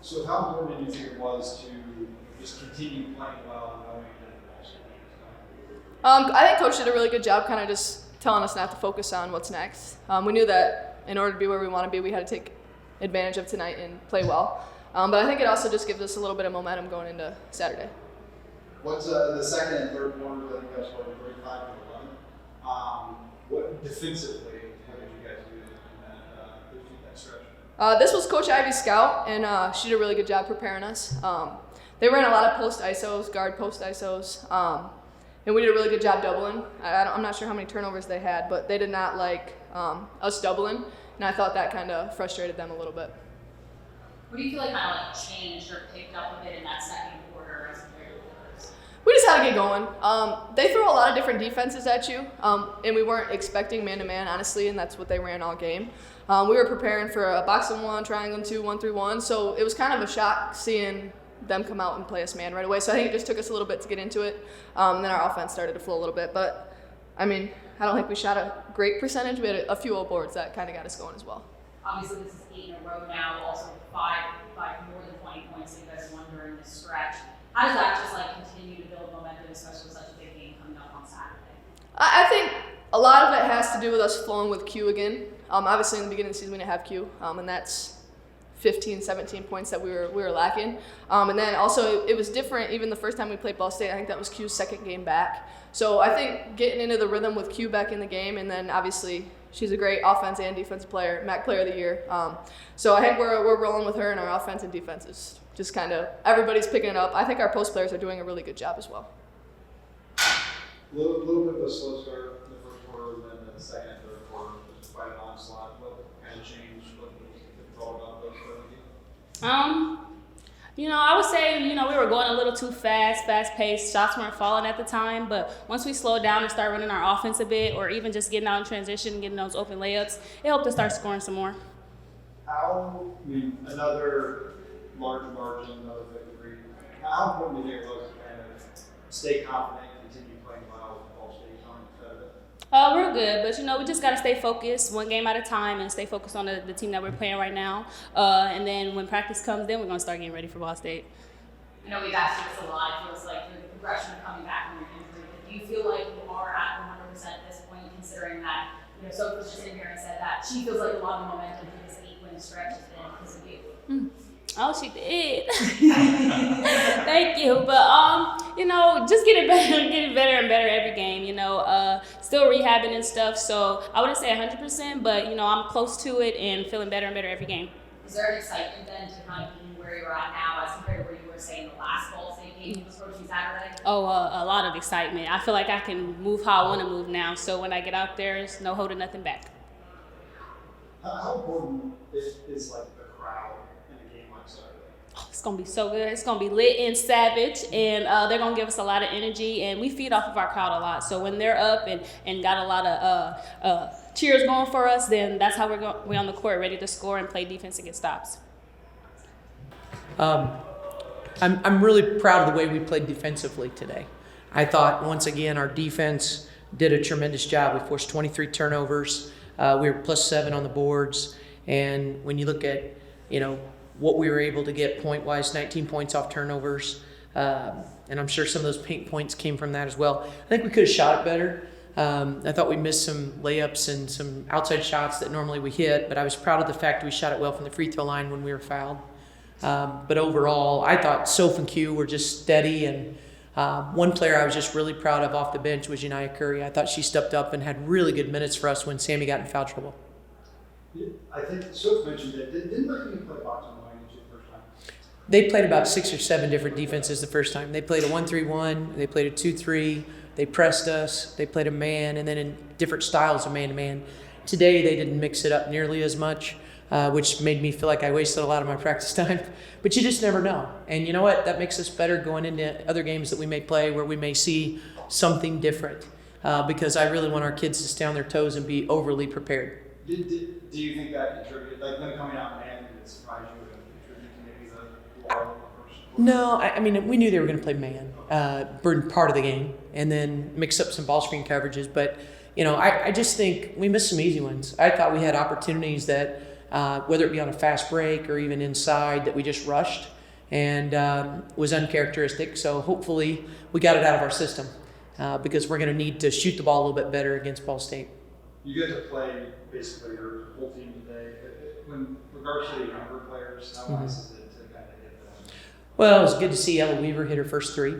So how important do you think it was to just continue playing well and knowing that the ball state? I think Coach did a really good job kind of just telling us not to focus on what's next. We knew that in order to be where we want to be, we had to take advantage of tonight and play well. But I think it also just gives us a little bit of momentum going into Saturday. What's the second and third quarters? I think that's what 35 and 11. What defensively, how did you guys do in that stretch? This was Coach Ivy's scout, and she did a really good job preparing us. They ran a lot of post ISOs, guard post ISOs, and we did a really good job doubling. I'm not sure how many turnovers they had, but they did not like us doubling, and I thought that kind of frustrated them a little bit. What do you feel like kind of changed or picked up a bit in that second quarter as compared to the first? We just had to get going. They throw a lot of different defenses at you, and we weren't expecting man-to-man, honestly, and that's what they ran all game. We were preparing for a box and one, triangle and two, 1-3-1, so it was kind of a shock seeing them come out and play us man right away. So I think it just took us a little bit to get into it, and then our offense started to flow a little bit. But, I mean, I don't think we shot a great percentage. We had a few old boards that kind of got us going as well. Obviously, this is 8 in a row now, also five more than 20 points that you guys won during this stretch. How does that just continue to build momentum, especially with such a big game coming up on Saturday? I think a lot of it has to do with us flowing with Q again. Obviously, in the beginning of the season, we didn't have Q, and that's 15, 17 points that we were lacking. And then also, it was different even the first time we played Ball State. I think that was Q's second game back. So I think getting into the rhythm with Q back in the game, and then obviously she's a great offense and defensive player, MAC Player of the Year. So I think we're rolling with her, and our offense and defense is just kind of everybody's picking it up. I think our post players are doing a really good job as well. A little bit of a slow start in the first quarter, and then the second and third quarter was quite an onslaught. What kind of changed? What you thought about those early? I would say, we were going a little too fast-paced. Shots weren't falling at the time, but once we slowed down and started running our offense a bit, or even just getting out in transition, getting those open layups, it helped us start scoring some more. Another large margin, another victory. How important do you think it was to kind of stay confident and continue playing well with Ball State on Saturday? We're good, but we just got to stay focused one game at a time and stay focused on the team that we're playing right now. And then when practice comes, then we're going to start getting ready for Ball State. I know we've asked you this a lot. It feels like the progression of coming back from your injury. Do you feel like you are at 100% at this point, considering that, Sophie was just in here and said that she feels like a lot of momentum for this 8-win stretch has been because of you? Oh, she did. Thank you. But, just getting better and better every game, still rehabbing and stuff. So I wouldn't say 100%, but, I'm close to it and feeling better and better every game. Is there an excitement then to kind of be where you're at now as compared to where you were, say, in the last Ball State game approaching Saturday? Oh, a lot of excitement. I feel like I can move how I want to move now. So when I get out there, there's no holding nothing back. How important is the crowd in a game like Saturday? Oh, it's going to be so good. It's going to be lit and savage, and they're going to give us a lot of energy, and we feed off of our crowd a lot. So when they're up and got a lot of cheers going for us, then that's how we're on the court, ready to score and play defense and get stops. I'm really proud of the way we played defensively today. I thought, once again, our defense did a tremendous job. We forced 23 turnovers. We were +7 on the boards. And when you look at, what we were able to get point-wise, 19 points off turnovers, and I'm sure some of those pink points came from that as well. I think we could have shot it better. I thought we missed some layups and some outside shots that normally we hit, but I was proud of the fact we shot it well from the free throw line when we were fouled. But overall, I thought Soph and Q were just steady, and one player I was just really proud of off the bench was United Curry. I thought she stepped up and had really good minutes for us when Sammy got in foul trouble. I think Soph mentioned it. Didn't let you play box and line the first time? They played about 6 or 7 different defenses the first time. They played a 1-3-1, they played a 2-3, they pressed us, they played a man, and then in different styles of man-to-man. Today, they didn't mix it up nearly as much, which made me feel like I wasted a lot of my practice time. But you just never know. And you know what? That makes us better going into other games that we may play where we may see something different, because I really want our kids to stay on their toes and be overly prepared. Do you think that contributed, them coming out man, did it surprise you and contribute to maybe the wild first? No, I mean, we knew they were going to play man, burden part of the game, and then mix up some ball screen coverages. But, I just think we missed some easy ones. I thought we had opportunities that, whether it be on a fast break or even inside, that we just rushed and was uncharacteristic. So hopefully we got it out of our system because we're going to need to shoot the ball a little bit better against Ball State. You get to play basically your whole team today. When regards to the younger players, how nice is it to kind of hit them? Well, it was good to see Ella Weaver hit her first three.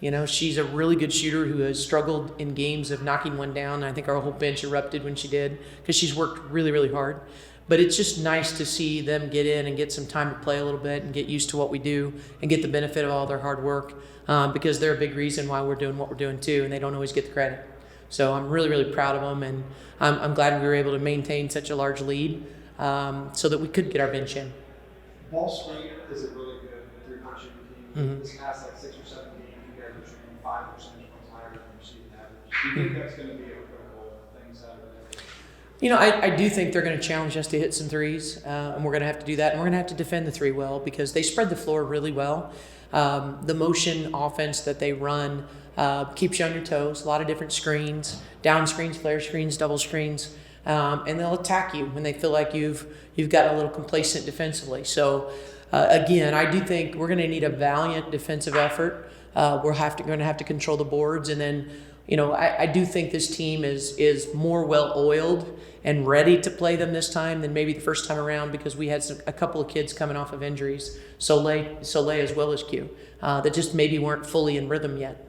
You know, she's a really good shooter who has struggled in games of knocking one down. I think our whole bench erupted when she did because she's worked really, really hard. But it's just nice to see them get in and get some time to play a little bit and get used to what we do and get the benefit of all their hard work because they're a big reason why we're doing what we're doing too, and they don't always get the credit. So I'm really, really proud of them, and I'm glad we were able to maintain such a large lead so that we could get our bench in. Ball State is a really good three-point shooting team. This past like 6 or 7 games, you guys are shooting 5 percentage points higher than your season average. Do you think that's going to be a critical thing Saturday? You know, I do think they're going to challenge us to hit some threes, and we're going to have to do that, and we're going to have to defend the three well because they spread the floor really well. The motion offense that they run keeps you on your toes. A lot of different screens, down screens, flare screens, double screens, and they'll attack you when they feel like you've got a little complacent defensively. So again, I do think we're going to need a valiant defensive effort. We're going to have to control the boards, and then you know I do think this team is more well oiled and ready to play them this time than maybe the first time around because we had a couple of kids coming off of injuries, Soleil as well as Q, that just maybe weren't fully in rhythm yet.